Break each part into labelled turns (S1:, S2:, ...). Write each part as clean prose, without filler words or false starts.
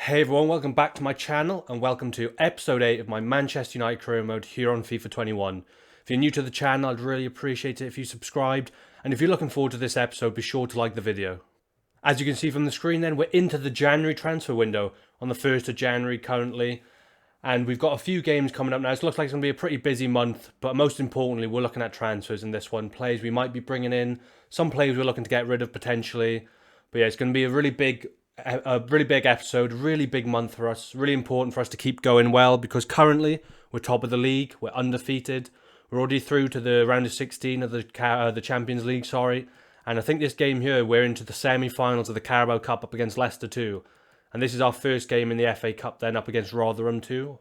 S1: Hey everyone, welcome back to my channel and welcome to episode 8 of my Manchester United career mode here on FIFA 21. If you're new to the channel, I'd really appreciate it if you subscribed, and if you're looking forward to this episode, be sure to like the video. As you can see from the screen then, we're into the January transfer window on the 1st of January currently, and we've got a few games coming up now. It looks like it's going to be a pretty busy month, but most importantly, we're looking at transfers in this one. Players we might be bringing in, some players we're looking to get rid of potentially, but yeah, it's going to be a really big episode, really big month for us, really important for us to keep going well because currently we're top of the league, we're undefeated, we're already through to the round of 16 of the Champions League, and I think this game here we're into the semi-finals of the Carabao Cup up against Leicester too, and this is our first game in the FA Cup then up against Rotherham too.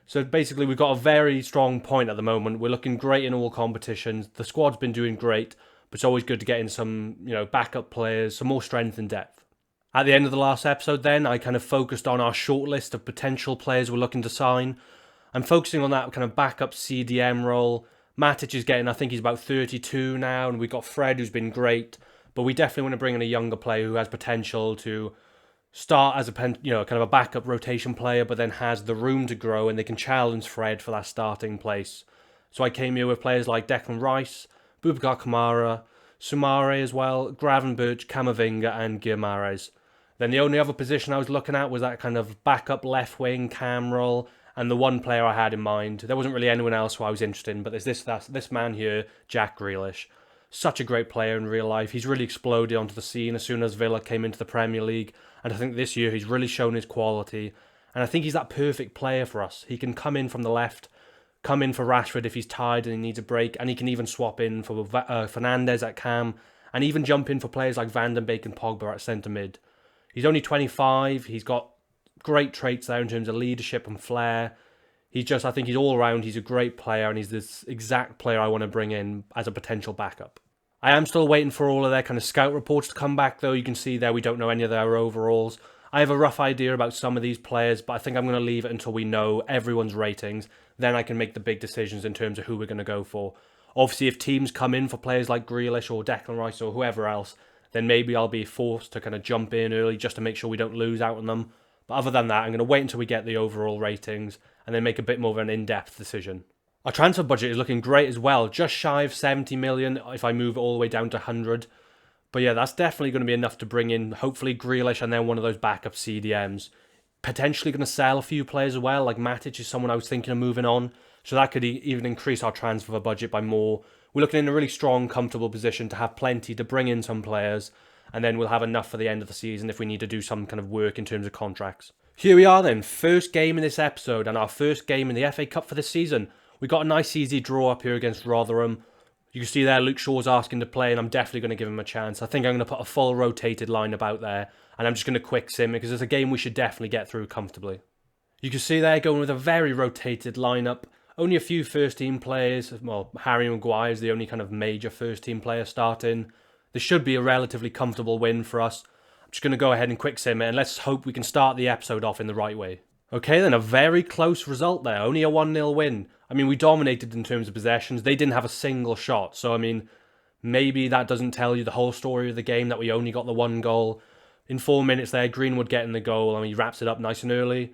S1: So basically we've got a very strong point at the moment. We're looking great in all competitions, the squad's been doing great, but it's always good to get in some backup players, some more strength and depth. At the end of the last episode then, I kind of focused on our shortlist of potential players we're looking to sign. I'm focusing on that kind of backup CDM role. Matic is getting, I think he's about 32 now, and we've got Fred who's been great. But we definitely want to bring in a younger player who has potential to start as a kind of a backup rotation player, but then has the room to grow and they can challenge Fred for that starting place. So I came here with players like Declan Rice, Boubacar Kamara, Soumare as well, Gravenberch, Camavinga and Guimaraes. Then the only other position I was looking at was that kind of backup left wing cam role, and the one player I had in mind. There wasn't really anyone else who I was interested in, but there's this man here, Jack Grealish. Such a great player in real life. He's really exploded onto the scene as soon as Villa came into the Premier League, and I think this year he's really shown his quality. And I think he's that perfect player for us. He can come in from the left, come in for Rashford if he's tired and he needs a break, and he can even swap in for Fernandes at cam, and even jump in for players like Van den Beek and Pogba at centre mid. He's only 25, he's got great traits there in terms of leadership and flair. I think he's all around, he's a great player, and he's this exact player I want to bring in as a potential backup. I am still waiting for all of their kind of scout reports to come back though. You can see there we don't know any of their overalls. I have a rough idea about some of these players, but I think I'm going to leave it until we know everyone's ratings. Then I can make the big decisions in terms of who we're going to go for. Obviously, if teams come in for players like Grealish or Declan Rice or whoever else, then maybe I'll be forced to kind of jump in early just to make sure we don't lose out on them. But other than that, I'm going to wait until we get the overall ratings and then make a bit more of an in-depth decision. Our transfer budget is looking great as well, just shy of 70 million if I move it all the way down to 100. But yeah, that's definitely going to be enough to bring in, hopefully, Grealish and then one of those backup CDMs. Potentially going to sell a few players as well, like Matic is someone I was thinking of moving on. So that could even increase our transfer budget by more. We're looking in a really strong, comfortable position to have plenty to bring in some players, and then we'll have enough for the end of the season if we need to do some kind of work in terms of contracts. Here we are then, first game in this episode, and our first game in the FA Cup for this season. We got a nice easy draw up here against Rotherham. You can see there Luke Shaw's asking to play, and I'm definitely going to give him a chance. I think I'm going to put a full rotated lineup out there, and I'm just going to quick sim because it's a game we should definitely get through comfortably. You can see there going with a very rotated lineup. Only a few first-team players. Well, Harry Maguire is the only kind of major first-team player starting. This should be a relatively comfortable win for us. I'm just going to go ahead and quick sim it, and let's hope we can start the episode off in the right way. Okay, then a very close result there. Only a 1-0 win. I mean, we dominated in terms of possessions. They didn't have a single shot. So, I mean, maybe that doesn't tell you the whole story of the game, that we only got the one goal. In 4 minutes there, Greenwood getting the goal. I mean, he wraps it up nice and early.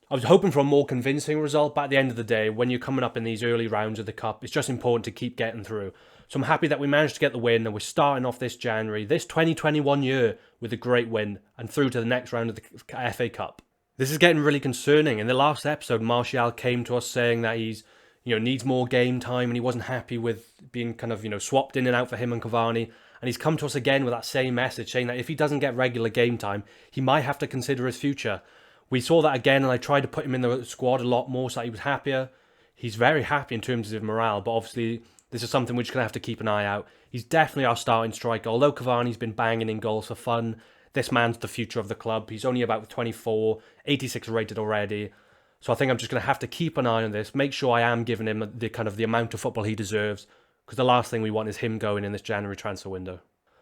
S1: I was hoping for a more convincing result, but at the end of the day, when you're coming up in these early rounds of the Cup, it's just important to keep getting through. So I'm happy that we managed to get the win, and we're starting off this January, this 2021 year, with a great win, and through to the next round of the FA Cup. This is getting really concerning. In the last episode, Martial came to us saying that he's, needs more game time, and he wasn't happy with being kind of, swapped in and out for him and Cavani. And he's come to us again with that same message, saying that if he doesn't get regular game time, he might have to consider his future. We saw that again, and I tried to put him in the squad a lot more so that he was happier. He's very happy in terms of morale, but obviously this is something we're just going to have to keep an eye out. He's definitely our starting striker. Although Cavani's been banging in goals for fun, this man's the future of the club. He's only about 24, 86 rated already. So I think I'm just going to have to keep an eye on this, make sure I am giving him the amount of football he deserves, because the last thing we want is him going in this January transfer window.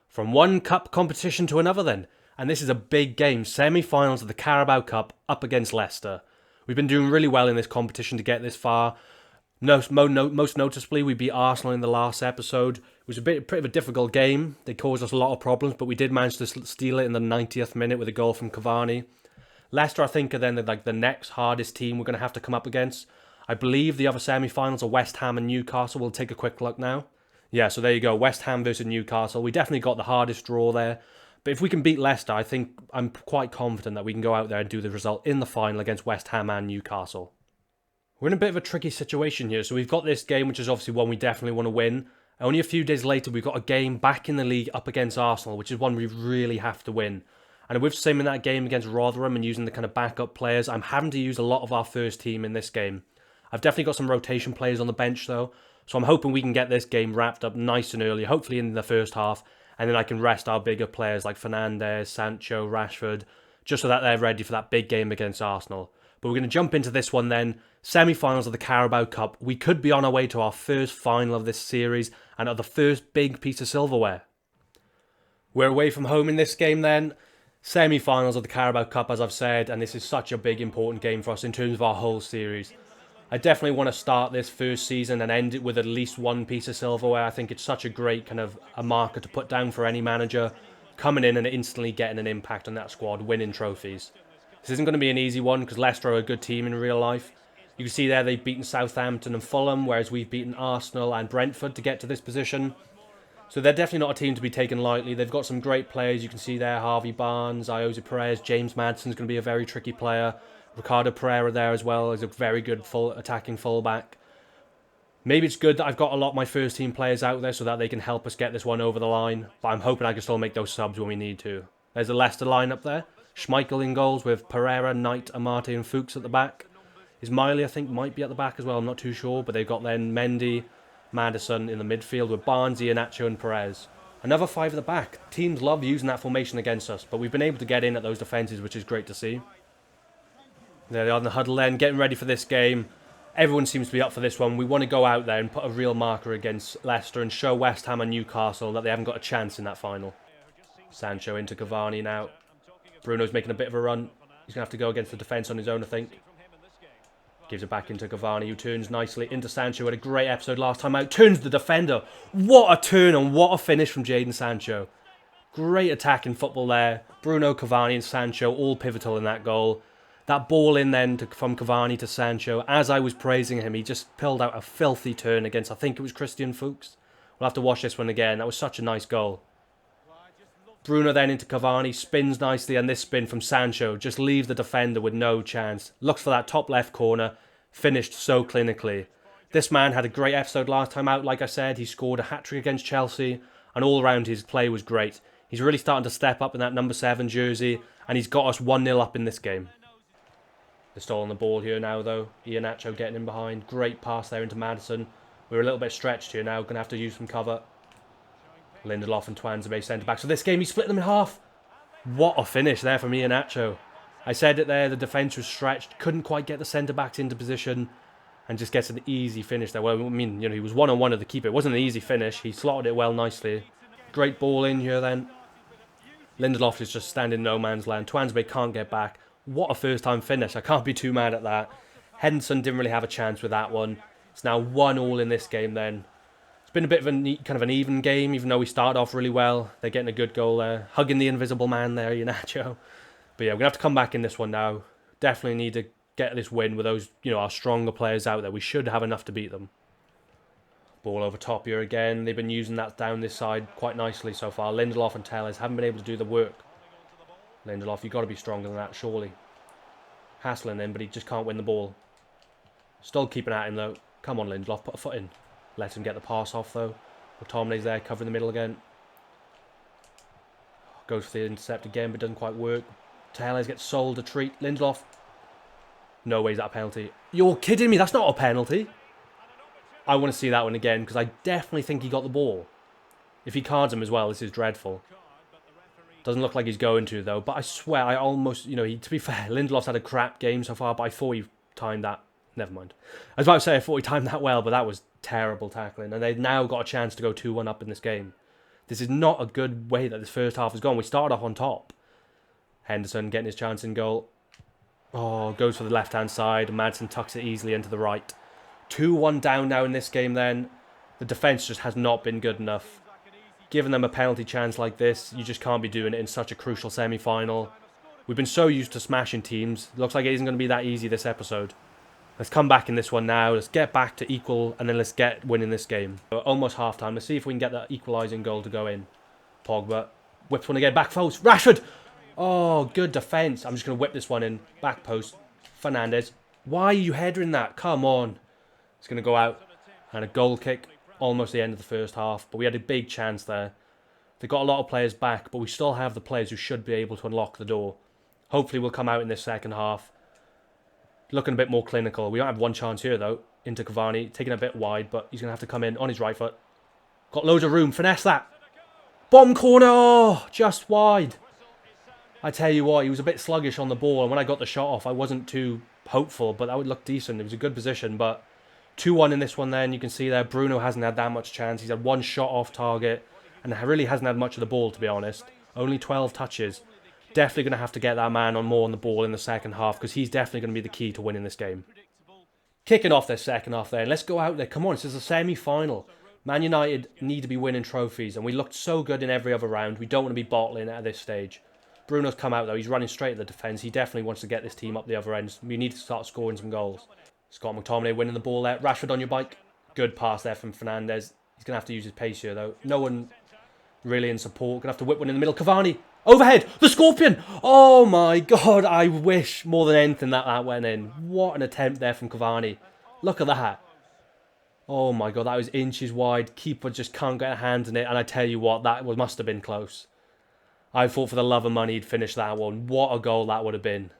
S1: From one cup competition to another then. And this is a big game, semi-finals of the Carabao Cup up against Leicester. We've been doing really well in this competition to get this far. Most noticeably, we beat Arsenal in the last episode. It was a bit of a difficult game. They caused us a lot of problems, but we did manage to steal it in the 90th minute with a goal from Cavani. Leicester, I think, are then the next hardest team we're going to have to come up against. I believe the other semi-finals are West Ham and Newcastle. We'll take a quick look now. Yeah, so there you go. West Ham versus Newcastle. We definitely got the hardest draw there. But if we can beat Leicester, I think I'm quite confident that we can go out there and do the result in the final against West Ham and Newcastle. We're in a bit of a tricky situation here. So we've got this game, which is obviously one we definitely want to win. Only a few days later, we've got a game back in the league up against Arsenal, which is one we really have to win. And with simming that game against Rotherham and using the kind of backup players, I'm having to use a lot of our first team in this game. I've definitely got some rotation players on the bench though, so I'm hoping we can get this game wrapped up nice and early, hopefully in the first half, and then I can rest our bigger players like Fernandes, Sancho, Rashford, just so that they're ready for that big game against Arsenal. But we're going to jump into this one then, semi-finals of the Carabao Cup. We could be on our way to our first final of this series, and are the first big piece of silverware. We're away from home in this game then. Semi-finals of the Carabao Cup, as I've said, and this is such a big important game for us in terms of our whole series. I definitely want to start this first season and end it with at least one piece of silverware. I think it's such a great kind of a marker to put down for any manager, coming in and instantly getting an impact on that squad, winning trophies. This isn't going to be an easy one because Leicester are a good team in real life. You can see there they've beaten Southampton and Fulham, whereas we've beaten Arsenal and Brentford to get to this position. So they're definitely not a team to be taken lightly. They've got some great players. You can see there Harvey Barnes, Ioza Perez, James Madison is going to be a very tricky player. Ricardo Pereira there as well is a very good attacking fullback. Maybe it's good that I've got a lot of my first team players out there so that they can help us get this one over the line. But I'm hoping I can still make those subs when we need to. There's a Leicester lineup there. Schmeichel in goals with Pereira, Knight, Amate and Fuchs at the back. Ismaili, I think, might be at the back as well. I'm not too sure. But they've got then Mendy, Madison in the midfield with Barnes, Iheanacho and Perez. Another five at the back. Teams love using that formation against us, but we've been able to get in at those defences, which is great to see. There they are in the huddle then, getting ready for this game. Everyone seems to be up for this one. We want to go out there and put a real marker against Leicester and show West Ham and Newcastle that they haven't got a chance in that final. Sancho into Cavani now. Bruno's making a bit of a run. He's going to have to go against the defence on his own, I think. Gives it back into Cavani, who turns nicely into Sancho. Had a great episode last time out. Turns the defender. What a turn and what a finish from Jadon Sancho. Great attacking football there. Bruno, Cavani and Sancho all pivotal in that goal. That ball in then from Cavani to Sancho. As I was praising him, he just pulled out a filthy turn against, I think it was Christian Fuchs. We'll have to watch this one again. That was such a nice goal. Bruno then into Cavani, spins nicely, and this spin from Sancho just leaves the defender with no chance. Looks for that top left corner, finished so clinically. This man had a great episode last time out, like I said. He scored a hat-trick against Chelsea, and all around his play was great. He's really starting to step up in that number 7 jersey, and he's got us 1-0 up in this game. They're still on the ball here now, though. Iheanacho getting in behind. Great pass there into Madison. We're a little bit stretched here now, going to have to use some cover. Lindelof and Twanzebe centre-back. So this game, he split them in half. What a finish there from Iheanacho. I said it there, the defence was stretched. Couldn't quite get the centre-backs into position. And just gets an easy finish there. Well, I mean, he was one-on-one of the keeper. It wasn't an easy finish. He slotted it well nicely. Great ball in here then. Lindelof is just standing no man's land. Twanzebe can't get back. What a first-time finish. I can't be too mad at that. Henderson didn't really have a chance with that one. It's now 1-1 in this game then. Been a bit of a kind of an even game, even though we started off really well. They're getting a good goal there, hugging the invisible man there, Iheanacho. But yeah, we're gonna have to come back in this one now. Definitely need to get this win with those, our stronger players out there. We should have enough to beat them. Ball over top here again. They've been using that down this side quite nicely so far. Lindelof and Telles haven't been able to do the work. Lindelof, you've got to be stronger than that, surely. Hassling him, but he just can't win the ball. Still keeping at him though. Come on, Lindelof, put a foot in. Let him get the pass off though. McTominay's there covering the middle again. Goes for the intercept again but doesn't quite work. Telles gets sold a treat. Lindelof. No way is that a penalty. You're kidding me, that's not a penalty. I want to see that one again because I definitely think he got the ball. If he cards him as well, this is dreadful. Doesn't look like he's going to though, but I swear I almost, to be fair, Lindelof's had a crap game so far, but I thought he timed that. Never mind. I was about to say I thought he timed that well, but that was terrible tackling. And they've now got a chance to go 2-1 up in this game. This is not a good way that this first half has gone. We started off on top. Henderson getting his chance in goal. Oh, goes for the left-hand side. Madison tucks it easily into the right. 2-1 down now in this game then. The defence just has not been good enough. Giving them a penalty chance like this, you just can't be doing it in such a crucial semi-final. We've been so used to smashing teams. Looks like it isn't going to be that easy this episode. Let's come back in this one now. Let's get back to equal, and then let's get winning this game. We're almost half-time. Let's see if we can get that equalising goal to go in. Pogba whips one again. Back post. Rashford! Oh, good defence. I'm just going to whip this one in. Back post. Fernandes. Why are you headering that? Come on. It's going to go out. And a goal kick. Almost the end of the first half. But we had a big chance there. They've got a lot of players back, but we still have the players who should be able to unlock the door. Hopefully we'll come out in this second half looking a bit more clinical. We don't have one chance here, though. Into Cavani, taking a bit wide, but he's going to have to come in on his right foot. Got loads of room. Finesse that. Bomb corner. Oh, just wide. I tell you what, he was a bit sluggish on the ball, and when I got the shot off, I wasn't too hopeful, but that would look decent. It was a good position, but 2-1 in this one then. You can see there, Bruno hasn't had that much chance. He's had one shot off target, and really hasn't had much of the ball, to be honest. Only 12 touches. Definitely going to have to get that man on more on the ball in the second half, because he's definitely going to be the key to winning this game. Kicking off their second half there. Let's go out there. Come on, this is a semi-final. Man United need to be winning trophies, and we looked so good in every other round. We don't want to be bottling at this stage. Bruno's come out, though. He's running straight at the defence. He definitely wants to get this team up the other end. We need to start scoring some goals. Scott McTominay winning the ball there. Rashford on your bike. Good pass there from Fernandes. He's going to have to use his pace here, though. No one really in support. Going to have to whip one in the middle. Cavani. Overhead. The Scorpion. Oh, my God. I wish more than anything that went in. What an attempt there from Cavani. Look at that. Oh, my God. That was inches wide. Keeper just can't get a hand in it. And I tell you what, that must have been close. I thought for the love of money he'd finish that one. What a goal that would have been.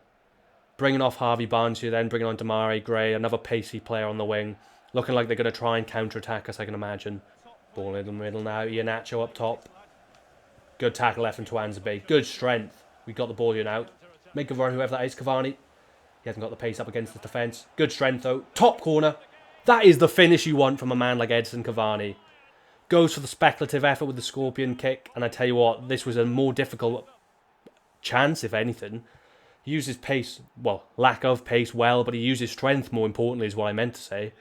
S1: Bringing off Harvey Barnes here then. Bringing on Demarai Gray. Another pacey player on the wing. Looking like they're going to try and counter-attack us, I can imagine. Ball in the middle now. Iheanacho up top. Good tackle left from Tuanzebe. Good strength. We got the ball here now. Make a run, whoever that is. Cavani. He hasn't got the pace up against the defence. Good strength, though. Top corner. That is the finish you want from a man like Edson Cavani. Goes for the speculative effort with the Scorpion kick. And I tell you what, this was a more difficult chance, if anything. He used his pace, well, lack of pace well, but he used his strength more importantly is what I meant to say.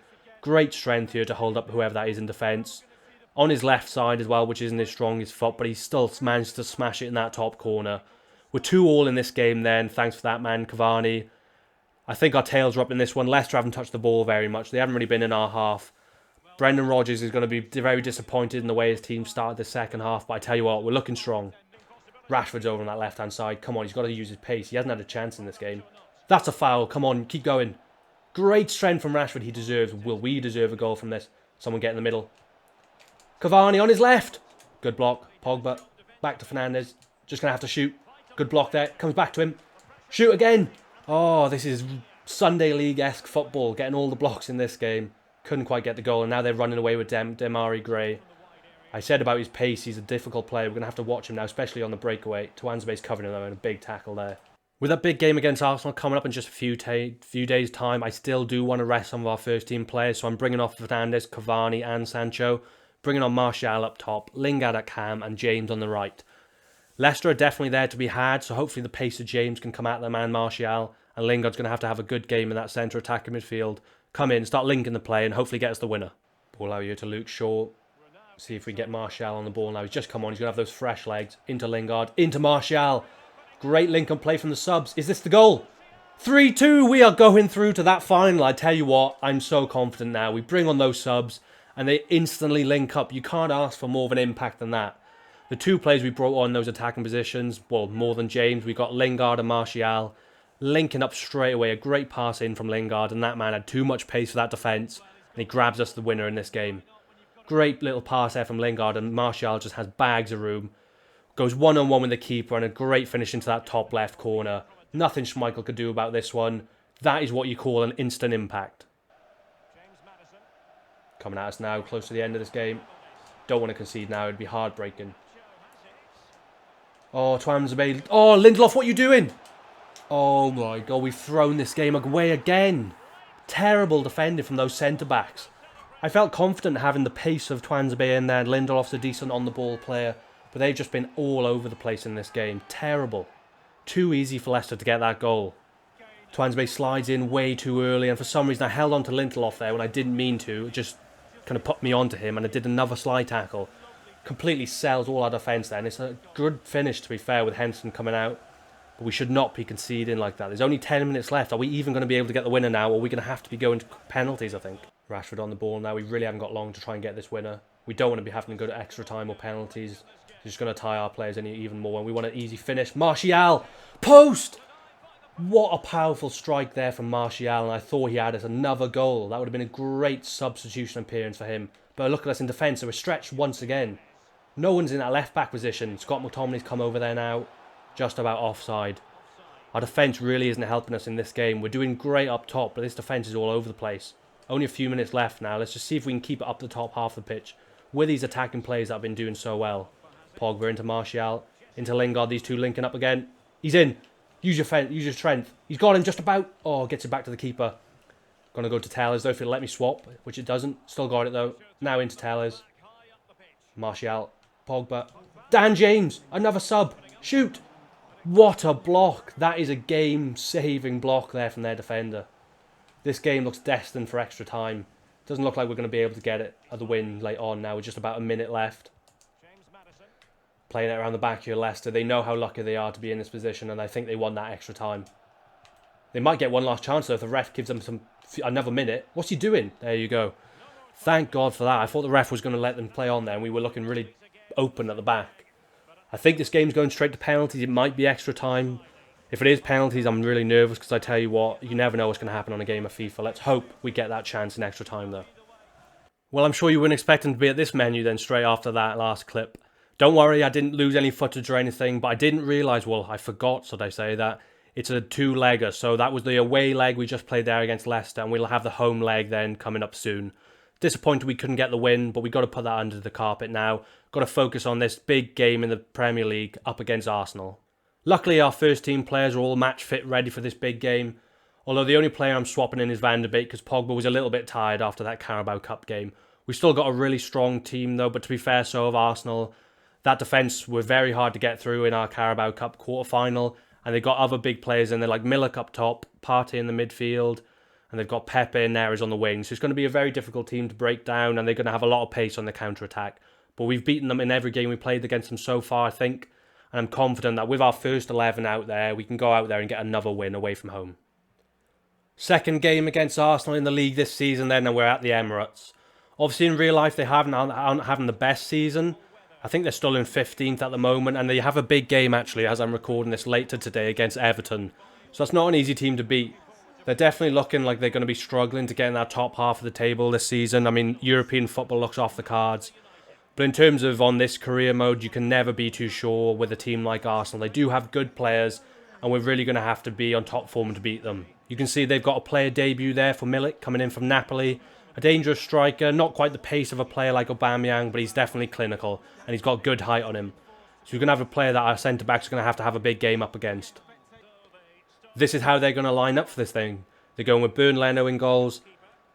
S1: Great strength here to hold up whoever that is in defence. On his left side as well, which isn't his strongest foot, but he still managed to smash it in that top corner. We're 2-2 in this game then, thanks for that man, Cavani. I think our tails are up in this one. Leicester haven't touched the ball very much. They haven't really been in our half. Brendan Rodgers is going to be very disappointed in the way his team started the second half, but I tell you what, we're looking strong. Rashford's over on that left-hand side. Come on, he's got to use his pace. He hasn't had a chance in this game. That's a foul. Come on, keep going. Great strength from Rashford he deserves. Will we deserve a goal from this? Someone get in the middle. Cavani on his left. Good block. Pogba. Back to Fernandes. Just going to have to shoot. Good block there. Comes back to him. Shoot again. Oh, this is Sunday League-esque football. Getting all the blocks in this game. Couldn't quite get the goal. And now they're running away with Demarai Gray. I said about his pace. He's a difficult player. We're going to have to watch him now, especially on the breakaway. Tuanzebe's covering him though, and a big tackle there. With that big game against Arsenal coming up in just a few days' time, I still do want to rest some of our first-team players. So I'm bringing off Fernandes, Cavani and Sancho. Bringing on Martial up top, Lingard at cam and James on the right. Leicester are definitely there to be had, so hopefully the pace of James can come at their man Martial, and Lingard's going to have a good game in that centre attacking midfield. Come in, start linking the play and hopefully get us the winner. Ball out here to Luke Shaw. See if we can get Martial on the ball now. He's just come on, he's going to have those fresh legs. Into Lingard, into Martial. Great link and play from the subs. Is this the goal? 3-2, we are going through to that final. I tell you what, I'm so confident now. We bring on those subs and they instantly link up. You can't ask for more of an impact than that. The two players we brought on those attacking positions, well, more than James, we got Lingard and Martial linking up straight away. A great pass in from Lingard, and that man had too much pace for that defence, and he grabs us the winner in this game. Great little pass there from Lingard, and Martial just has bags of room. Goes one-on-one with the keeper, and a great finish into that top left corner. Nothing Schmeichel could do about this one. That is what you call an instant impact. Coming at us now, close to the end of this game. Don't want to concede now, it'd be heartbreaking. Oh, Tuanzebe. Oh, Lindelof, what are you doing? Oh my God, we've thrown this game away again. Terrible defending from those centre-backs. I felt confident having the pace of Tuanzebe in there. Lindelof's a decent on-the-ball player, but they've just been all over the place in this game. Terrible. Too easy for Leicester to get that goal. Tuanzebe slides in way too early, and for some reason I held on to Lindelof there when I didn't mean to. It just kind of put me onto him, and I did another slide tackle. Completely sells all our defence there, and it's a good finish, to be fair, with Henson coming out. But we should not be conceding like that. There's only 10 minutes left. Are we even going to be able to get the winner now, or are we going to have to be going to penalties, I think? Rashford on the ball now. We really haven't got long to try and get this winner. We don't want to be having to go to extra time or penalties. It's just going to tie our players in even more. And we want an easy finish. Martial! Post! What a powerful strike there from Martial. And I thought he had us another goal. That would have been a great substitution appearance for him. But look at us in defence. So we're stretched once again. No one's in that left-back position. Scott McTominay's come over there now. Just about offside. Our defence really isn't helping us in this game. We're doing great up top, but this defence is all over the place. Only a few minutes left now. Let's just see if we can keep it up the top half of the pitch with these attacking players that have been doing so well. Pogba into Martial, into Lingard. These two linking up again. He's in. Use your strength. He's got him just about. Oh, gets it back to the keeper. Gonna go to Tellers though if it'll let me swap, which it doesn't. Still got it though. Now into Tellers. Martial. Pogba. Dan James. Another sub. Shoot. What a block. That is a game-saving block there from their defender. This game looks destined for extra time. Doesn't look like we're going to be able to get it at the win late on now with just about a minute left. Playing it around the back here, Leicester. They know how lucky they are to be in this position, and I think they want that extra time. They might get one last chance though if the ref gives them another minute. What's he doing? There you go. Thank God for that. I thought the ref was going to let them play on there, and we were looking really open at the back. I think this game's going straight to penalties. It might be extra time. If it is penalties, I'm really nervous because I tell you what, you never know what's going to happen on a game of FIFA. Let's hope we get that chance in extra time though. Well, I'm sure you weren't expecting to be at this menu then straight after that last clip. Don't worry, I didn't lose any footage or anything, but I didn't realise, well, I forgot, should I say, that it's a two-legger. So that was the away leg we just played there against Leicester, and we'll have the home leg then coming up soon. Disappointed we couldn't get the win, but we got to put that under the carpet now. Got to focus on this big game in the Premier League up against Arsenal. Luckily, our first team players are all match fit ready for this big game. Although the only player I'm swapping in is Van de Beek because Pogba was a little bit tired after that Carabao Cup game. We've still got a really strong team though, but to be fair, so have Arsenal. That defence were very hard to get through in our Carabao Cup quarter-final, and they've got other big players in there like Milik up top, Partey in the midfield, and they've got Pepe and Neres on the wing. So it's going to be a very difficult team to break down, and they're going to have a lot of pace on the counter-attack. But we've beaten them in every game we played against them so far, I think. And I'm confident that with our first 11 out there, we can go out there and get another win away from home. Second game against Arsenal in the league this season then, and we're at the Emirates. Obviously in real life they aren't having the best season. I think they're still in 15th at the moment, and they have a big game actually as I'm recording this later today against Everton. So that's not an easy team to beat. They're definitely looking like they're going to be struggling to get in that top half of the table this season. I mean, European football looks off the cards. But in terms of on this career mode, you can never be too sure with a team like Arsenal. They do have good players, and we're really going to have to be on top form to beat them. You can see they've got a player debut there for Milik, coming in from Napoli. A dangerous striker, not quite the pace of a player like Aubameyang, but he's definitely clinical, and he's got good height on him. So you're going to have a player that our centre-back's going to have a big game up against. This is how they're going to line up for this thing. They're going with Bernd Leno in goals.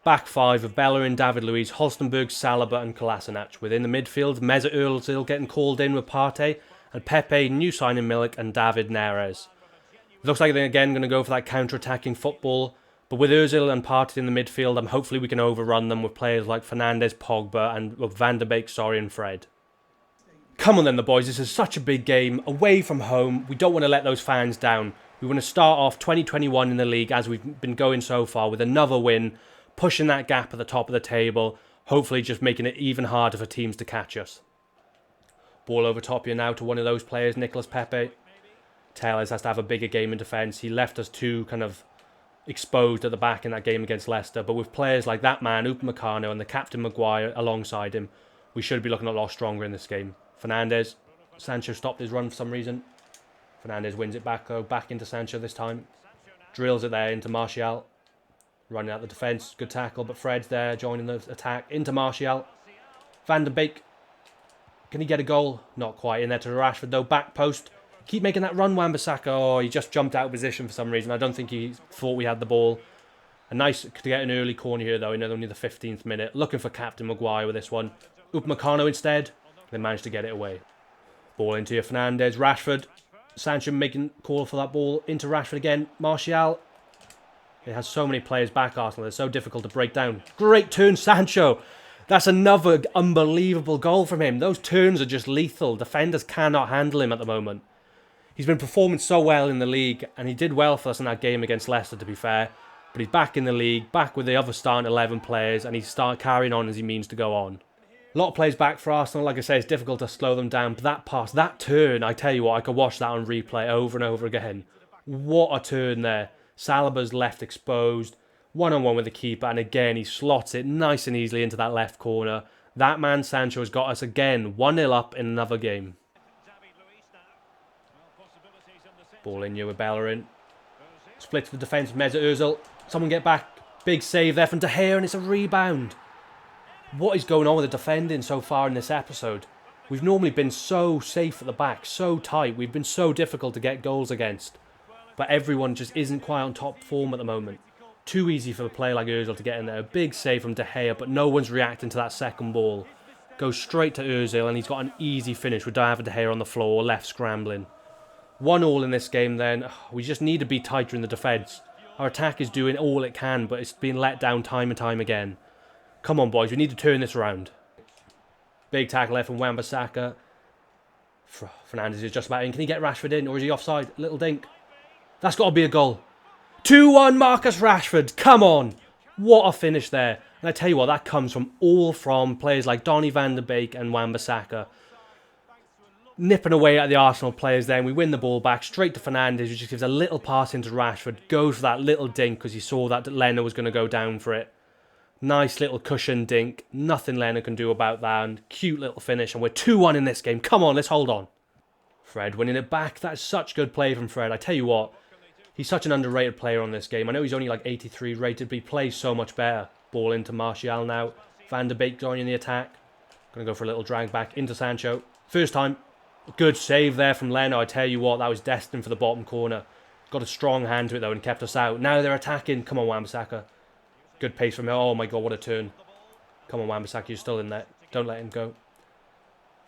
S1: Back five of Bellerin, David Luiz, Holstenberg, Saliba and Kolasinac. Within the midfield, Mesut Ozil getting called in with Partey, and Pepe, new signing Milik and David Neres. It looks like they're again going to go for that counter-attacking football, but with Ozil and Partey in the midfield, hopefully we can overrun them with players like Fernandes, Pogba and Van de Beek, and Fred. Come on then the boys, this is such a big game, away from home. We don't want to let those fans down. We want to start off 2021 in the league as we've been going so far with another win, pushing that gap at the top of the table, hopefully just making it even harder for teams to catch us. Ball over top here now to one of those players, Nicolas Pepe. Tellers has to have a bigger game in defence. He left us too kind of exposed at the back in that game against Leicester, but with players like that man, Upamecano, and the captain Maguire alongside him, we should be looking a lot stronger in this game. Fernandes, Sancho stopped his run for some reason. Fernandes wins it back though, back into Sancho this time. Drills it there into Martial. Running out the defence, good tackle, but Fred's there joining the attack into Martial. Van de Beek, can he get a goal? Not quite. In there to Rashford though, back post. Keep making that run, Wan-Bissaka. Oh, he just jumped out of position for some reason. I don't think he thought we had the ball. A nice to get an early corner here though in only the 15th minute. Looking for Captain Maguire with this one. Upamecano instead. They managed to get it away. Ball into your Fernandes, Rashford. Sancho making call for that ball into Rashford again. Martial. It has so many players back, Arsenal. It's so difficult to break down. Great turn, Sancho. That's another unbelievable goal from him. Those turns are just lethal. Defenders cannot handle him at the moment. He's been performing so well in the league, and he did well for us in that game against Leicester, to be fair. But he's back in the league, back with the other starting 11 players, and he's starting carrying on as he means to go on. A lot of players back for Arsenal. Like I say, it's difficult to slow them down. But that pass, that turn, I tell you what, I could watch that on replay over and over again. What a turn there. Saliba's left exposed, one-on-one with the keeper, and again, he slots it nice and easily into that left corner. That man, Sancho, has got us again 1-0 up in another game. Ball in here with Bellerin. Split to the defence, Mesut Ozil. Someone get back. Big save there from De Gea, and it's a rebound. What is going on with the defending so far in this episode? We've normally been so safe at the back, so tight. We've been so difficult to get goals against. But everyone just isn't quite on top form at the moment. Too easy for a player like Ozil to get in there. A big save from De Gea, but no one's reacting to that second ball. Goes straight to Ozil, and he's got an easy finish with David De Gea on the floor, left scrambling. 1-1 in this game then. We just need to be tighter in the defence. Our attack is doing all it can, but it's been let down time and time again. Come on, boys, we need to turn this around. Big tackle there from Wan-Bissaka. Fernandes is just about in. Can he get Rashford in, or is he offside? Little dink. That's got to be a goal. 2-1 Marcus Rashford. Come on. What a finish there. And I tell you what, that comes from players like Donny van de Beek and Wan-Bissaka. Nipping away at the Arsenal players then. We win the ball back straight to Fernandes, who just gives a little pass into Rashford. Goes for that little dink because he saw that Leno was going to go down for it. Nice little cushion dink. Nothing Leno can do about that. And cute little finish. And we're 2-1 in this game. Come on, let's hold on. Fred winning it back. That's such good play from Fred. I tell you what, he's such an underrated player on this game. I know he's only like 83 rated, but he plays so much better. Ball into Martial now. Van de Beek joining the attack. Going to go for a little drag back into Sancho. First time. Good save there from Leno. I tell you what, that was destined for the bottom corner. Got a strong hand to it though and kept us out. Now they're attacking. Come on, Wan-Bissaka. Good pace from him. Oh my god, what a turn. Come on, Wan-Bissaka, you're still in there. Don't let him go.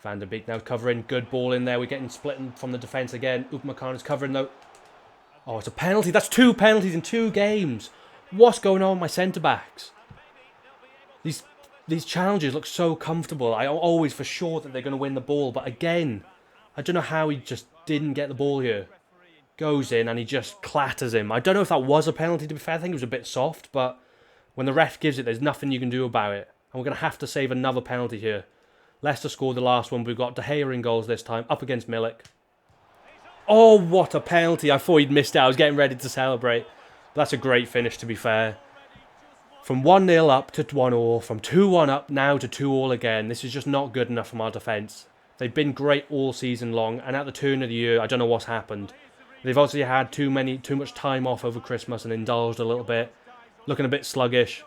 S1: Van de Beek now covering. Good ball in there. We're getting split from the defence again. Upamecano's covering though. Oh, it's a penalty. That's 2 penalties in 2 games. What's going on with my centre-backs? These challenges look so comfortable. I always for sure that they're going to win the ball. But again, I don't know how he just didn't get the ball here. Goes in and he just clatters him. I don't know if that was a penalty, to be fair. I think it was a bit soft, but when the ref gives it, there's nothing you can do about it. And we're going to have to save another penalty here. Leicester scored the last one, but we've got De Gea in goals this time, up against Milik. Oh, what a penalty. I thought he'd missed it. I was getting ready to celebrate. But that's a great finish, to be fair. From 1-0 up to 1-0, from 2-1 up now to 2-2 again. This is just not good enough from our defence. They've been great all season long, and at the turn of the year, I don't know what's happened. They've obviously had too much time off over Christmas and indulged a little bit. Looking a bit sluggish.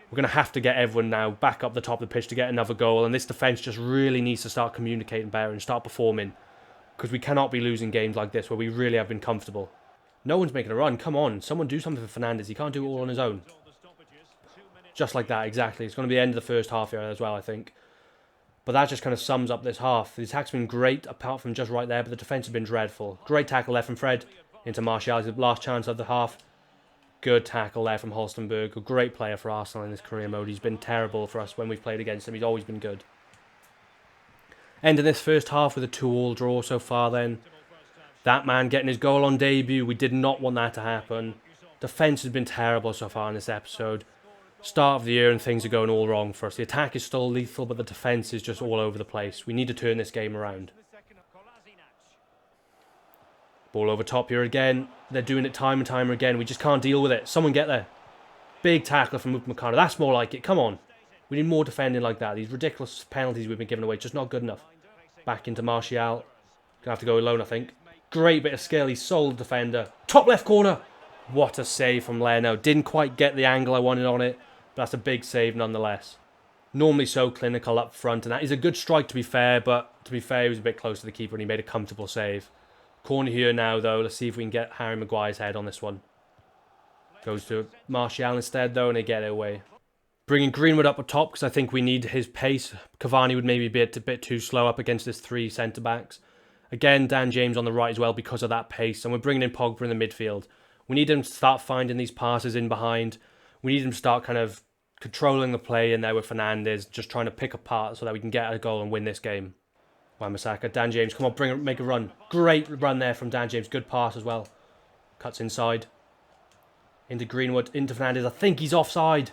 S1: We're going to have to get everyone now back up the top of the pitch to get another goal, and this defence just really needs to start communicating better and start performing. Because we cannot be losing games like this where we really have been comfortable. No one's making a run. Come on, someone do something for Fernandes. He can't do it all on his own. Just like that, exactly. It's going to be the end of the first half here as well, I think. But that just kind of sums up this half. The attack's been great, apart from just right there, but the defence has been dreadful. Great tackle there from Fred into Martial. The last chance of the half. Good tackle there from Holstenberg. A great player for Arsenal in this career mode. He's been terrible for us when we've played against him. He's always been good. Ending this first half with a 2-2 draw so far then. That man getting his goal on debut. We did not want that to happen. Defence has been terrible so far in this episode. Start of the year and things are going all wrong for us. The attack is still lethal, but the defence is just all over the place. We need to turn this game around. Ball over top here again. They're doing it time and time again. We just can't deal with it. Someone get there. Big tackle from Upamecano. That's more like it. Come on. We need more defending like that. These ridiculous penalties we've been giving away, just not good enough. Back into Martial. Gonna have to go alone, I think. Great bit of skill. He's sold defender. Top left corner. What a save from Leno. Didn't quite get the angle I wanted on it. But that's a big save nonetheless. Normally so clinical up front. And that is a good strike, to be fair. But to be fair, he was a bit close to the keeper and he made a comfortable save. Corner here now, though. Let's see if we can get Harry Maguire's head on this one. Goes to Martial instead, though, and they get it away. Bringing Greenwood up top because I think we need his pace. Cavani would maybe be a bit too slow up against his 3 centre-backs. Again, Dan James on the right as well because of that pace. And we're bringing in Pogba in the midfield. We need him to start finding these passes in behind. We need him to start kind of controlling the play in there with Fernandes, just trying to pick apart so that we can get a goal and win this game. Wan-Bissaka, Dan James, come on, make a run. Great run there from Dan James. Good pass as well. Cuts inside. Into Greenwood, into Fernandes. I think he's offside.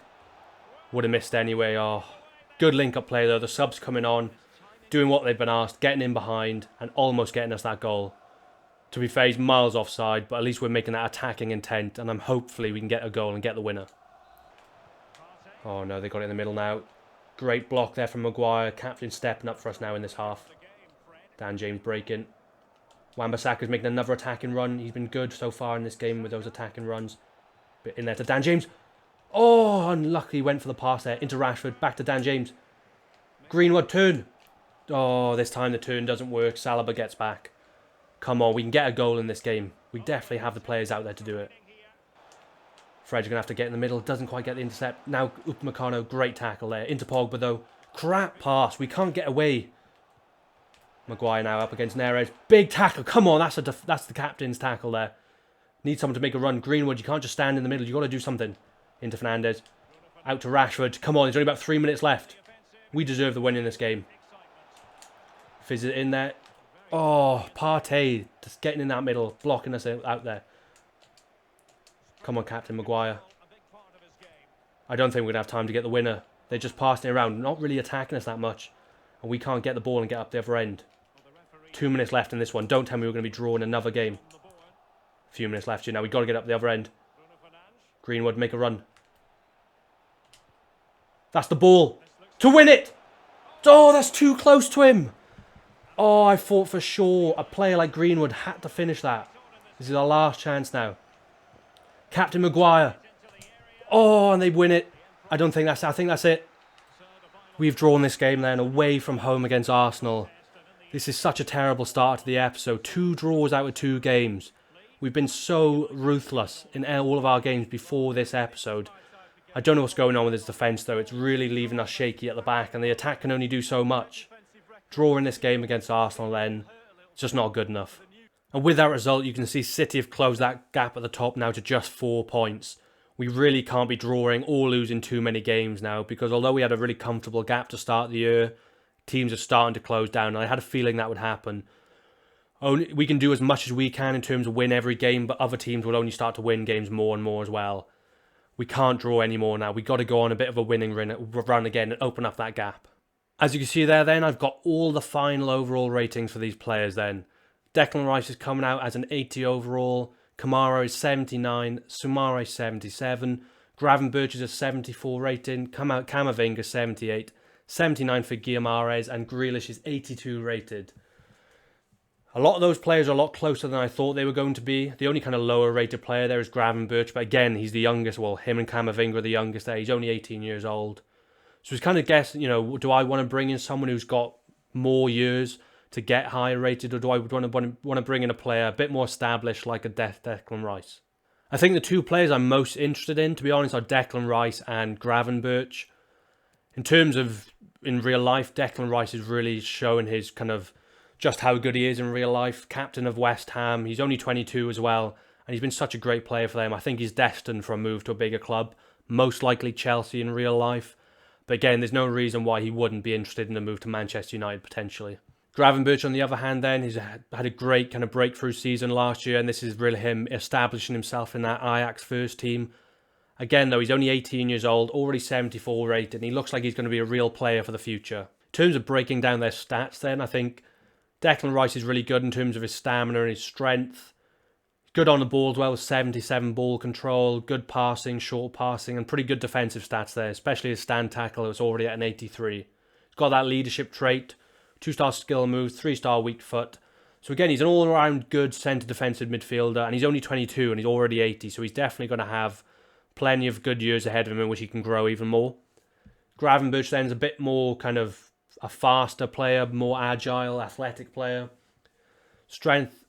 S1: Would have missed anyway. Oh, good link-up play though. The subs coming on, doing what they've been asked, getting in behind, and almost getting us that goal. To be fair, he's miles offside, but at least we're making that attacking intent, and hopefully we can get a goal and get the winner. Oh no, they got it in the middle now. Great block there from Maguire. Captain stepping up for us now in this half. Dan James breaking. Wan-Bissaka's making another attacking run. He's been good so far in this game with those attacking runs. Bit in there to Dan James. Oh, unlucky, went for the pass there. Into Rashford, back to Dan James. Greenwood, turn. Oh, this time the turn doesn't work. Saliba gets back. Come on, we can get a goal in this game. We definitely have the players out there to do it. Fred's going to have to get in the middle. Doesn't quite get the intercept. Now, Upamecano, great tackle there. Into Pogba, though. Crap pass. We can't get away. Maguire now up against Neres. Big tackle. Come on, that's the captain's tackle there. Need someone to make a run. Greenwood, you can't just stand in the middle. You've got to do something. Into Fernandes. Out to Rashford. Come on, there's only about 3 minutes left. We deserve the win in this game. Fizz it in there. Oh, Partey just getting in that middle, blocking us out there. Come on, Captain Maguire. I don't think we're going to have time to get the winner. They're just passing it around, not really attacking us that much. And we can't get the ball and get up the other end. 2 minutes left in this one. Don't tell me we're going to be drawing another game. A few minutes left here now. We've got to get up the other end. Greenwood, make a run. That's the ball. To win it! Oh, that's too close to him. Oh, I thought for sure a player like Greenwood had to finish that. This is our last chance now. Captain Maguire. Oh, and they win it. I think that's it. We've drawn this game then away from home against Arsenal. This is such a terrible start to the episode. 2 draws out of 2 games. We've been so ruthless in all of our games before this episode. I don't know what's going on with his defence though. It's really leaving us shaky at the back, and the attack can only do so much. Drawing this game against Arsenal then, it's just not good enough. And with that result, you can see City have closed that gap at the top now to just 4 points. We really can't be drawing or losing too many games now, because although we had a really comfortable gap to start the year, teams are starting to close down, and I had a feeling that would happen. We can do as much as we can in terms of win every game, but other teams will only start to win games more and more as well. We can't draw anymore now. We've got to go on a bit of a winning run again and open up that gap. As you can see there then, I've got all the final overall ratings for these players then. Declan Rice is coming out as an 80 overall, Kamara is 79, Soumare 77, Gravenberch is a 74 rating, Camavinga 78, 79 for Guimaraes, and Grealish is 82 rated. A lot of those players are a lot closer than I thought they were going to be. The only kind of lower rated player there is Gravenberch, but again, he's the youngest. Well, him and Camavinga are the youngest there. He's only 18 years old. So he's kind of guessing, do I want to bring in someone who's got more years to get higher rated, or do I want to bring in a player a bit more established like a Declan Rice? I think the 2 players I'm most interested in, to be honest, are Declan Rice and Gravenberch. In terms of in real life, Declan Rice is really showing his kind of just how good he is in real life. Captain of West Ham, he's only 22 as well, and he's been such a great player for them. I think he's destined for a move to a bigger club, most likely Chelsea in real life. But again, there's no reason why he wouldn't be interested in a move to Manchester United potentially. Gravenberch, on the other hand, then, he's had a great kind of breakthrough season last year, and this is really him establishing himself in that Ajax first team. Again, though, he's only 18 years old, already 74 rated, and he looks like he's going to be a real player for the future. In terms of breaking down their stats, then, I think Declan Rice is really good in terms of his stamina and his strength. Good on the ball as well, with 77 ball control, good passing, short passing, and pretty good defensive stats there, especially his stand tackle, was already at an 83. He's got that leadership trait, 2-star skill moves, 3-star weak foot. So again, he's an all-around good centre defensive midfielder, and he's only 22 and he's already 80, so he's definitely going to have plenty of good years ahead of him in which he can grow even more. Gravenberch then is a bit more kind of a faster player, more agile, athletic player. Strength,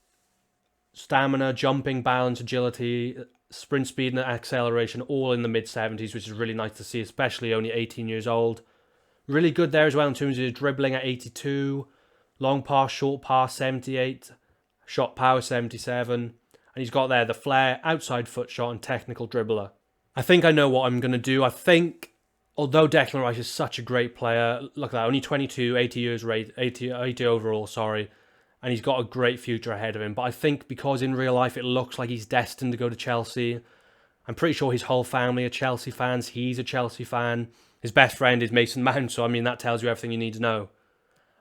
S1: stamina, jumping, balance, agility, sprint speed and acceleration, all in the mid-70s, which is really nice to see, especially only 18 years old. Really good there as well in terms of his dribbling at 82, long pass, short pass 78, shot power 77, and he's got there the flair, outside foot shot and technical dribbler. I think I know what I'm going to do. I think Although Declan Rice is such a great player, look at that, only 22, 80 years rate, 80 overall, sorry, and he's got a great future ahead of him. But I think because in real life it looks like he's destined to go to Chelsea, I'm pretty sure his whole family are Chelsea fans. He's a Chelsea fan. His best friend is Mason Mount, so I mean that tells you everything you need to know.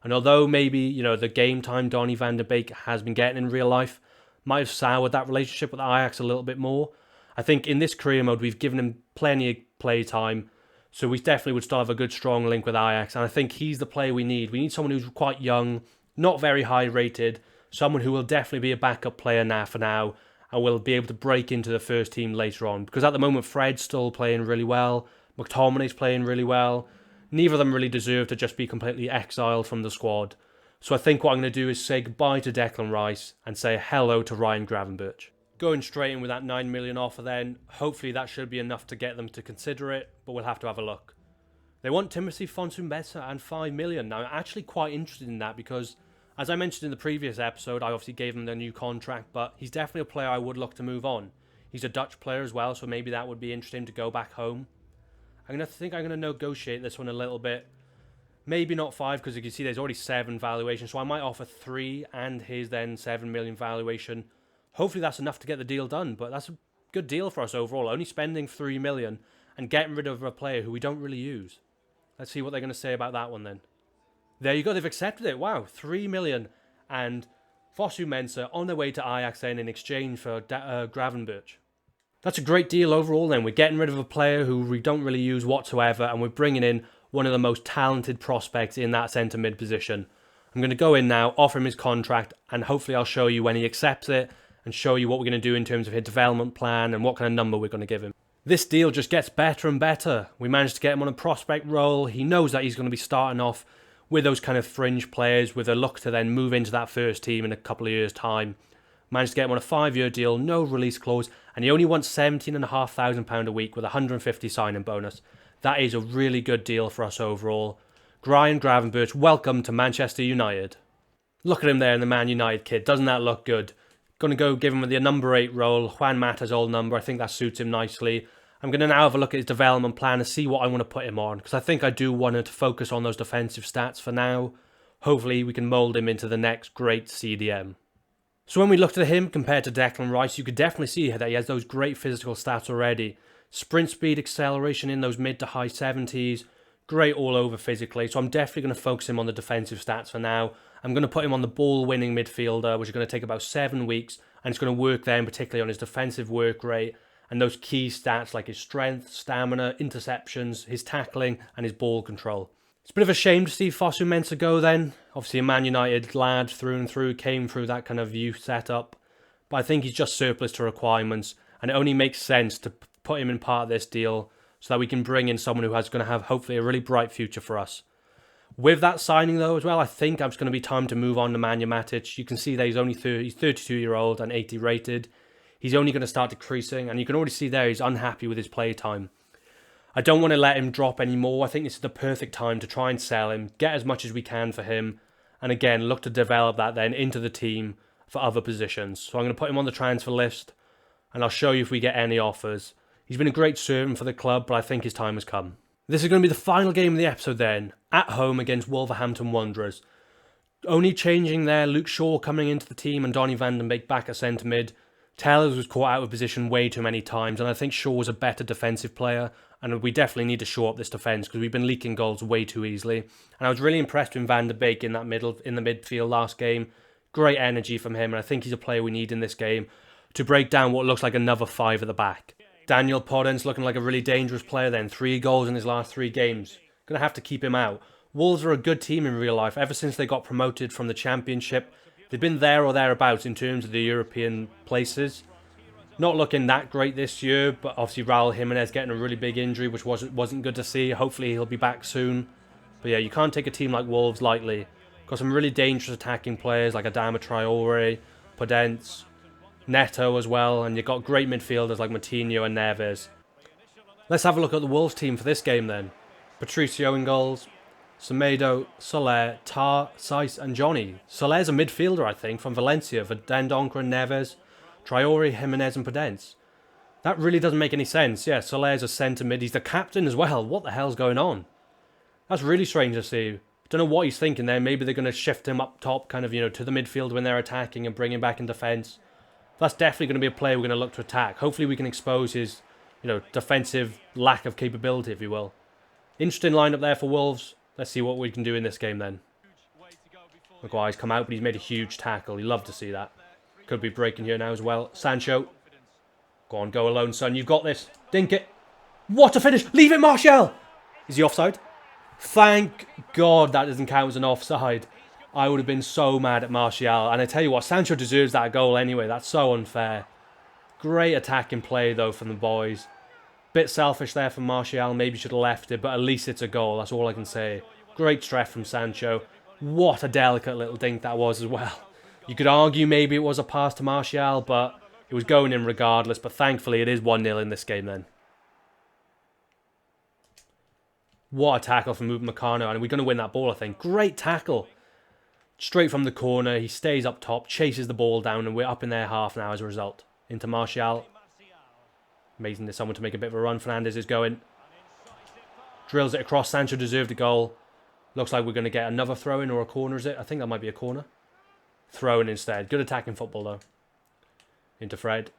S1: And although maybe, the game time Donny van der Beek has been getting in real life might have soured that relationship with Ajax a little bit more, I think in this career mode we've given him plenty of play time, so we definitely would still have a good strong link with Ajax, and I think he's the player we need. We need someone who's quite young, not very high rated, someone who will definitely be a backup player now for now, and will be able to break into the first team later on. Because at the moment Fred's still playing really well, McTominay's playing really well. Neither of them really deserve to just be completely exiled from the squad. So I think what I'm going to do is say goodbye to Declan Rice and say hello to Ryan Gravenberch. Going straight in with that 9 million offer then, hopefully that should be enough to get them to consider it, but we'll have to have a look. They want Timothy Fosu-Mensah and 5 million. Now I'm actually quite interested in that because, as I mentioned in the previous episode, I obviously gave him the new contract, but he's definitely a player I would look to move on. He's a Dutch player as well, so maybe that would be interesting to go back home. I'm going to negotiate this one a little bit. Maybe not 5, because you can see there's already 7 valuation, so I might offer 3 and his then 7 million valuation. Hopefully that's enough to get the deal done, but that's a good deal for us overall. Only spending 3 million and getting rid of a player who we don't really use. Let's see what they're going to say about that one then. There you go, they've accepted it. Wow, 3 million and Fosu-Mensah on their way to Ajax then in exchange for Gravenberch. That's a great deal overall then. We're getting rid of a player who we don't really use whatsoever, and we're bringing in one of the most talented prospects in that centre mid position. I'm going to go in now, offer him his contract, and hopefully I'll show you when he accepts it and show you what we're going to do in terms of his development plan and what kind of number we're going to give him. This deal just gets better and better. We managed to get him on a prospect role. He knows that he's going to be starting off with those kind of fringe players with a look to then move into that first team in a couple of years' time. Managed to get him on a 5-year deal, no release clause, and he only wants £17,500 a week with a 150 signing bonus. That is a really good deal for us overall. Ryan Gravenberch, welcome to Manchester United. Look at him there in the Man United kit. Doesn't that look good? Going to go give him the number 8 role, Juan Mata's old number. I think that suits him nicely. I'm going to now have a look at his development plan and see what I want to put him on, because I think I do want him to focus on those defensive stats for now. Hopefully we can mould him into the next great CDM. So when we looked at him compared to Declan Rice, you could definitely see that he has those great physical stats already. Sprint speed, acceleration in those mid to high 70s. Great all over physically. So I'm definitely going to focus him on the defensive stats for now. I'm going to put him on the ball-winning midfielder, which is going to take about 7 weeks. And it's going to work then, particularly on his defensive work rate. And those key stats like his strength, stamina, interceptions, his tackling, and his ball control. It's a bit of a shame to see Fosu-Mensah go then. Obviously a Man United lad through and through, came through that kind of youth setup. But I think he's just surplus to requirements, and it only makes sense to put him in part of this deal so that we can bring in someone who is going to have hopefully a really bright future for us. With that signing though as well, I think it's going to be time to move on to Nemanja Matic. You can see that he's 32-year-old and 80 rated. He's only going to start decreasing, and you can already see there he's unhappy with his play time. I don't want to let him drop anymore. I think this is the perfect time to try and sell him, get as much as we can for him, and again, look to develop that then into the team for other positions. So I'm going to put him on the transfer list, and I'll show you if we get any offers. He's been a great servant for the club, but I think his time has come. This is going to be the final game of the episode then, at home against Wolverhampton Wanderers. Only changing there, Luke Shaw coming into the team and Donny van der Beek back at centre mid. Tellers was caught out of position way too many times, and I think Shaw was a better defensive player, and we definitely need to shore up this defence because we've been leaking goals way too easily. And I was really impressed with Van der Beek in the midfield last game. Great energy from him, and I think he's a player we need in this game to break down what looks like another 5 at the back. Daniel Podence looking like a really dangerous player then. 3 goals in his last 3 games. Going to have to keep him out. Wolves are a good team in real life. Ever since they got promoted from the Championship, they've been there or thereabouts in terms of the European places. Not looking that great this year, but obviously Raul Jimenez getting a really big injury, which wasn't good to see. Hopefully he'll be back soon. But yeah, you can't take a team like Wolves lightly. Got some really dangerous attacking players like Adama Traore, Podence, Neto as well, and you've got great midfielders like Moutinho and Neves. Let's have a look at the Wolves team for this game then. Patricio in goals, Semedo, Soler, Tar, Saiss and Johnny. Soler's a midfielder, I think, from Valencia for Dendoncker and Neves, Traore, Jimenez and Podence. That really doesn't make any sense. Yeah, Soler's a centre mid. He's the captain as well. What the hell's going on? That's really strange to see. Don't know what he's thinking there. Maybe they're going to shift him up top, kind of, to the midfield when they're attacking and bring him back in defence. That's definitely going to be a player we're going to look to attack. Hopefully we can expose his, defensive lack of capability, if you will. Interesting lineup there for Wolves. Let's see what we can do in this game then. Maguire's come out, but he's made a huge tackle. You love to see that. Could be breaking here now as well. Sancho. Go on, go alone, son. You've got this. Dink it. What a finish. Leave it, Martial. Is he offside? Thank God that doesn't count as an offside. I would have been so mad at Martial. And I tell you what, Sancho deserves that goal anyway. That's so unfair. Great attacking play, though, from the boys. Bit selfish there from Martial. Maybe should have left it, but at least it's a goal. That's all I can say. Great stress from Sancho. What a delicate little dink that was as well. You could argue maybe it was a pass to Martial, but it was going in regardless. But thankfully, it is 1-0 in this game then. What a tackle from Upamecano, and we're going to win that ball, I think. Great tackle. Straight from the corner, he stays up top, chases the ball down, and we're up in their half now as a result. Into Martial. Amazing there's someone to make a bit of a run. Fernandes is going. Drills it across. Sancho deserved a goal. Looks like we're going to get another throw-in or a corner, is it? I think that might be a corner. Throw-in instead. Good attacking football, though. Into Fred.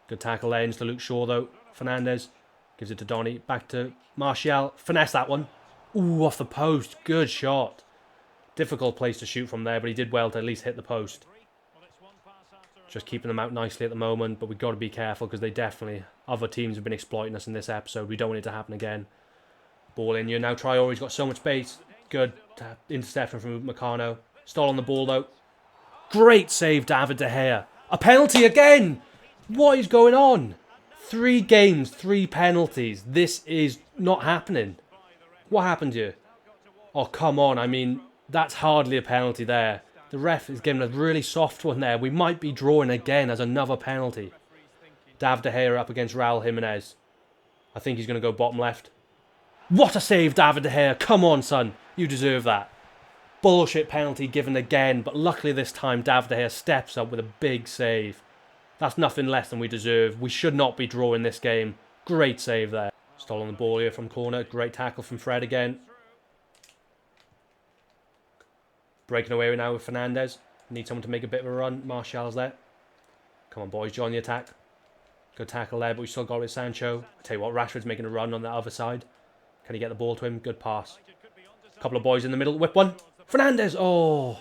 S1: Good tackle there into Luke Shaw, though. Fernandes. Gives it to Donny. Back to Martial. Finesse that one. Ooh, off the post. Good shot. Difficult place to shoot from there, but he did well to at least hit the post. Just keeping them out nicely at the moment, but we've got to be careful because they definitely... Other teams have been exploiting us in this episode. We don't want it to happen again. Ball in here now. Traore's got so much space. Good interception from Upamecano. Stolen the ball, though. Great save, David De Gea. A penalty again! What is going on? 3 games, 3 penalties. This is not happening. What happened here? Oh, come on. I mean, that's hardly a penalty there. The ref is giving a really soft one there. We might be drawing again as another penalty. David De Gea up against Raul Jimenez. I think he's going to go bottom left. What a save, David De Gea. Come on, son. You deserve that. Bullshit penalty given again, but luckily this time David De Gea steps up with a big save. That's nothing less than we deserve. We should not be drawing this game. Great save there. Stolen the ball here from corner. Great tackle from Fred again. Breaking away now with Fernandes. Need someone to make a bit of a run. Martial's there. Come on, boys. Join the attack. Good tackle there, but we still got it with Sancho. I tell you what, Rashford's making a run on the other side. Can he get the ball to him? Good pass. Couple of boys in the middle. Whip one. Fernandes. Oh.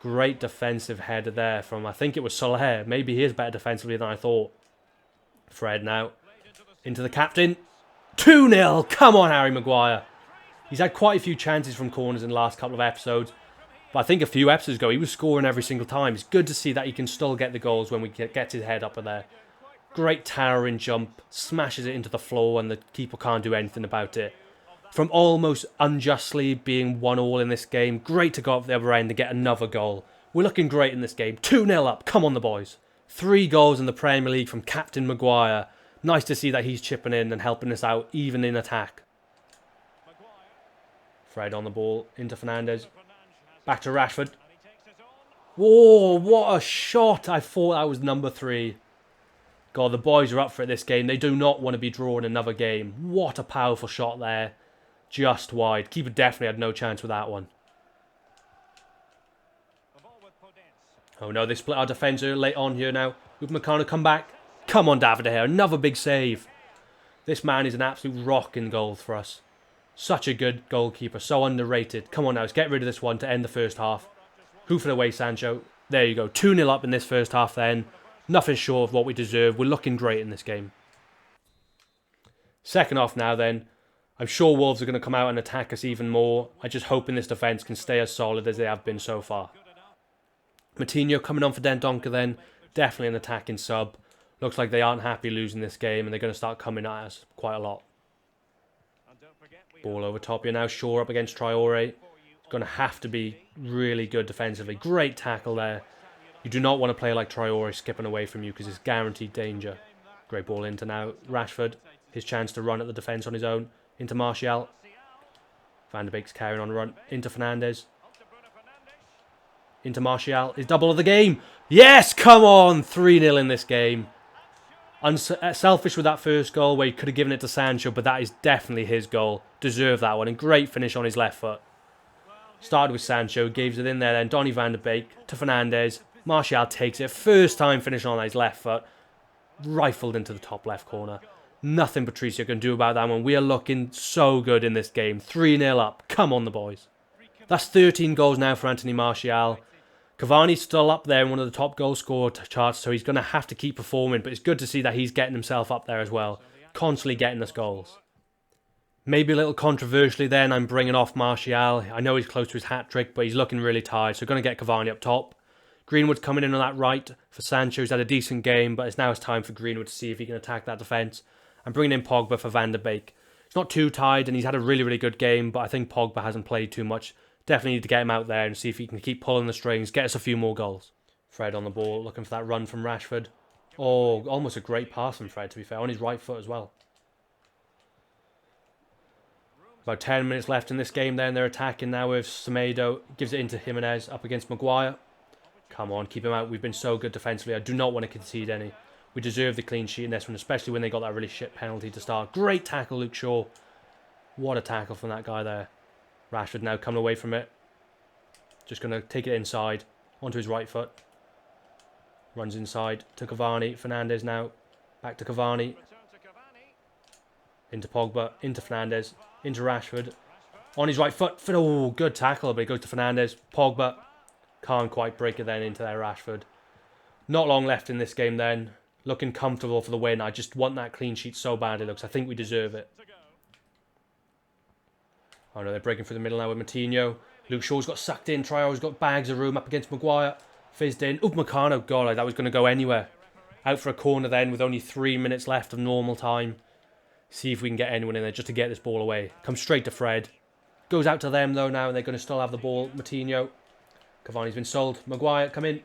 S1: Great defensive header there from, I think it was Soler. Maybe he is better defensively than I thought. Fred now. Into the captain. 2-0. Come on, Harry Maguire. He's had quite a few chances from corners in the last couple of episodes. But I think a few episodes ago, he was scoring every single time. It's good to see that he can still get the goals when we get his head up in there. Great towering jump. Smashes it into the floor and the keeper can't do anything about it. From almost unjustly being 1-1 in this game, great to go up the other end and get another goal. We're looking great in this game. 2-0 up. Come on, the boys. 3 goals in the Premier League from Captain Maguire. Nice to see that he's chipping in and helping us out, even in attack. Fred on the ball. Into Fernandes. Back to Rashford. Whoa, what a shot. I thought that was number 3. God, the boys are up for it this game. They do not want to be drawing another game. What a powerful shot there. Just wide. Keeper definitely had no chance with that one. Oh no, they split our defence late on here now. Upamecano come back. Come on, David De Gea. Another big save. This man is an absolute rock in goal for us. Such a good goalkeeper. So underrated. Come on now, let's get rid of this one to end the first half. Hoof it away, Sancho. There you go. 2-0 up in this first half then. Nothing short of what we deserve. We're looking great in this game. Second half now then. I'm sure Wolves are going to come out and attack us even more. I just hope in this defence can stay as solid as they have been so far. Matinho coming on for Dendoncker then. Definitely an attacking sub. Looks like they aren't happy losing this game and they're going to start coming at us quite a lot. Ball over top here now. Shaw up against Traore. It's going to have to be really good defensively. Great tackle there. You do not want to play like Traore skipping away from you because it's guaranteed danger. Great ball into now. Rashford. His chance to run at the defence on his own. Into Martial. Van de Beek's carrying on a run. Into Fernandes. Into Martial. His double of the game. Yes, come on. 3-0 in this game. Selfish with that first goal where he could have given it to Sancho, but that is definitely his goal. Deserved that one, and great finish on his left foot. Started with Sancho, gives it in there then, Donny van de Beek to Fernandes. Martial takes it, first time finishing on his left foot. Rifled into the top left corner. Nothing Patricio can do about that one. We are looking so good in this game. 3-0 up. Come on, the boys. That's 13 goals now for Anthony Martial. Cavani's still up there in one of the top goal scorer charts, so he's going to have to keep performing, but it's good to see that he's getting himself up there as well. Constantly getting us goals. Maybe a little controversially then, I'm bringing off Martial. I know he's close to his hat-trick, but he's looking really tired, so going to get Cavani up top. Greenwood's coming in on that right for Sancho. He's had a decent game, but it's now time for Greenwood to see if he can attack that defence. I'm bringing in Pogba for Van de Beek. He's not too tired, and he's had a really, really good game, but I think Pogba hasn't played too much. Definitely need to get him out there and see if he can keep pulling the strings, get us a few more goals. Fred on the ball, looking for that run from Rashford. Oh, almost a great pass from Fred, to be fair, on his right foot as well. About 10 minutes left in this game then. They're attacking now with Semedo. Gives it into Jimenez up against Maguire. Come on, keep him out. We've been so good defensively. I do not want to concede any. We deserve the clean sheet in this one, especially when they got that really shit penalty to start. Great tackle, Luke Shaw. What a tackle from that guy there. Rashford now coming away from it. Just going to take it inside. Onto his right foot. Runs inside to Cavani. Fernandes now. Back to Cavani. Into Pogba. Into Fernandes. Into Rashford. On his right foot. Oh, good tackle, but it goes to Fernandes. Pogba. Can't quite break it then into their Rashford. Not long left in this game then. Looking comfortable for the win. I just want that clean sheet so bad it looks. I think we deserve it. Oh no, they're breaking through the middle now with Matinho. Luke Shaw's got sucked in. Traore's got bags of room up against Maguire. Fizzed in. Upamecano, God, like that was going to go anywhere. Out for a corner then with only 3 minutes left of normal time. See if we can get anyone in there just to get this ball away. Comes straight to Fred. Goes out to them though now and they're going to still have the ball. Matinho. Cavani's been sold. Maguire, come in.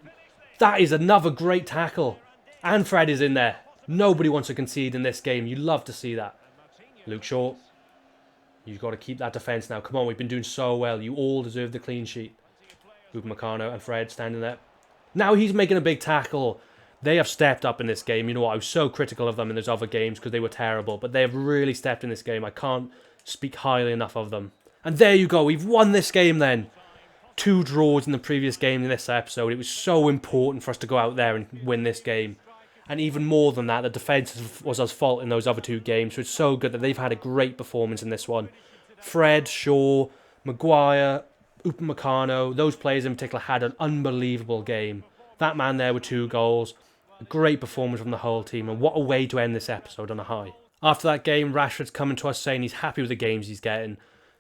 S1: That is another great tackle. And Fred is in there. Nobody wants to concede in this game. You love to see that. Luke Shaw. You've got to keep that defence now. Come on, we've been doing so well. You all deserve the clean sheet. Upamecano and Fred standing there. Now he's making a big tackle. They have stepped up in this game. You know what? I was so critical of them in those other games because they were terrible. But they have really stepped in this game. I can't speak highly enough of them. And there you go. We've won this game then. 2 draws in the previous game in this episode. It was so important for us to go out there and win this game. And even more than that, the defence was us fault in those other 2 games. So it's so good that they've had a great performance in this one. Fred, Shaw, Maguire, Upamecano, those players in particular had an unbelievable game. That man there with 2 goals. A great performance from the whole team. And what a way to end this episode on a high. After that game, Rashford's coming to us saying he's happy with the games he's getting.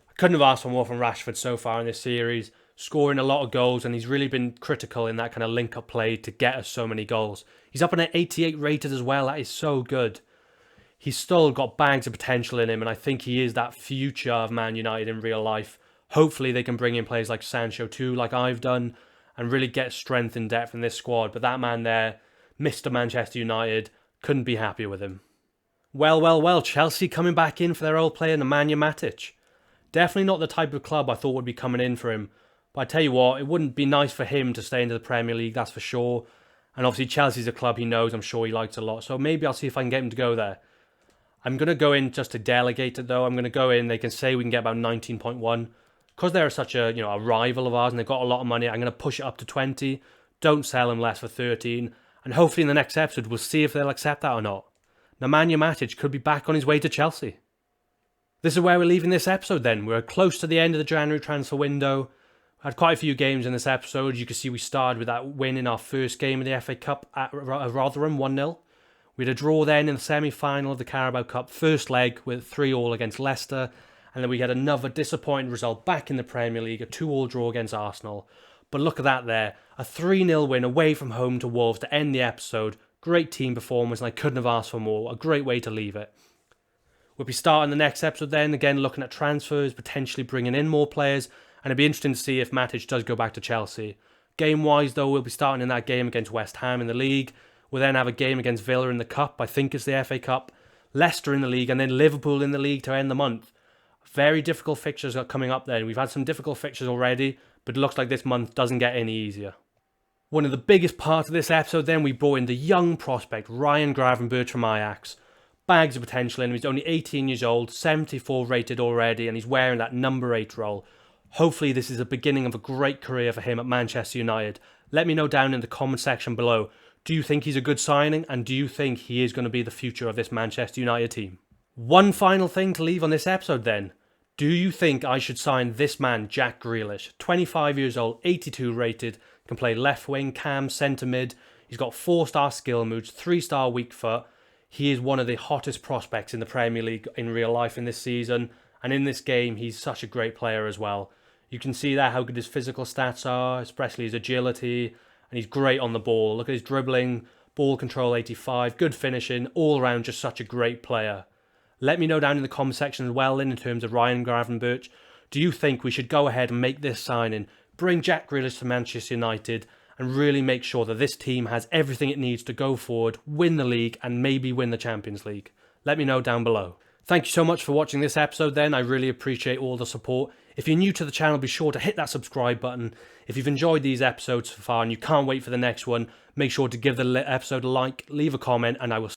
S1: I couldn't have asked for more from Rashford so far in this series. Scoring a lot of goals, and he's really been critical in that kind of link-up play to get us so many goals. He's up on an 88 rated as well. That is so good. He's still got bags of potential in him, and I think he is that future of Man United in real life. Hopefully they can bring in players like Sancho too, like I've done, and really get strength and depth in this squad. But that man there, Mr. Manchester United, couldn't be happier with him. Well, Chelsea coming back in for their old player, Nemanja Matic. Definitely not the type of club I thought would be coming in for him. But I tell you what, it wouldn't be nice for him to stay into the Premier League, that's for sure. And obviously Chelsea's a club he knows, I'm sure he likes a lot. So maybe I'll see if I can get him to go there. I'm going to go in just to delegate it though. I'm going to go in, they can say we can get about 19.1. Because they're such a, a rival of ours and they've got a lot of money, I'm going to push it up to 20. Don't sell him less for 13. And hopefully in the next episode we'll see if they'll accept that or not. Nemanja Matic could be back on his way to Chelsea. This is where we're leaving this episode then. We're close to the end of the January transfer window. Had quite a few games in this episode. You can see we started with that win in our first game of the FA Cup at Rotherham, 1-0. We had a draw then in the semi-final of the Carabao Cup, first leg with 3-3 against Leicester. And then we had another disappointing result back in the Premier League, a 2-2 draw against Arsenal. But look at that there, a 3-0 win away from home to Wolves to end the episode. Great team performance and I couldn't have asked for more. A great way to leave it. We'll be starting the next episode then, again looking at transfers, potentially bringing in more players. And it'd be interesting to see if Matic does go back to Chelsea. Game-wise, though, we'll be starting in that game against West Ham in the league. We'll then have a game against Villa in the Cup. I think it's the FA Cup. Leicester in the league, and then Liverpool in the league to end the month. Very difficult fixtures are coming up then. We've had some difficult fixtures already, but it looks like this month doesn't get any easier. One of the biggest parts of this episode then, we brought in the young prospect Ryan Gravenberch from Ajax. Bags of potential in him. He's only 18 years old, 74 rated already, and he's wearing that number 8 role. Hopefully this is the beginning of a great career for him at Manchester United. Let me know down in the comment section below. Do you think he's a good signing, and do you think he is going to be the future of this Manchester United team? One final thing to leave on this episode then. Do you think I should sign this man, Jack Grealish? 25 years old, 82 rated, can play left wing, cam, centre mid. He's got 4-star skill moves, 3-star weak foot. He is one of the hottest prospects in the Premier League in real life in this season. And in this game, he's such a great player as well. You can see there how good his physical stats are, especially his agility. And he's great on the ball. Look at his dribbling, ball control 85, good finishing, all around just such a great player. Let me know down in the comment section as well in terms of Ryan Gravenberch. Do you think we should go ahead and make this signing, bring Jack Grealish to Manchester United, and really make sure that this team has everything it needs to go forward, win the league, and maybe win the Champions League? Let me know down below. Thank you so much for watching this episode then. I really appreciate all the support. If you're new to the channel, be sure to hit that subscribe button. If you've enjoyed these episodes so far and you can't wait for the next one, make sure to give the episode a like, leave a comment, and I will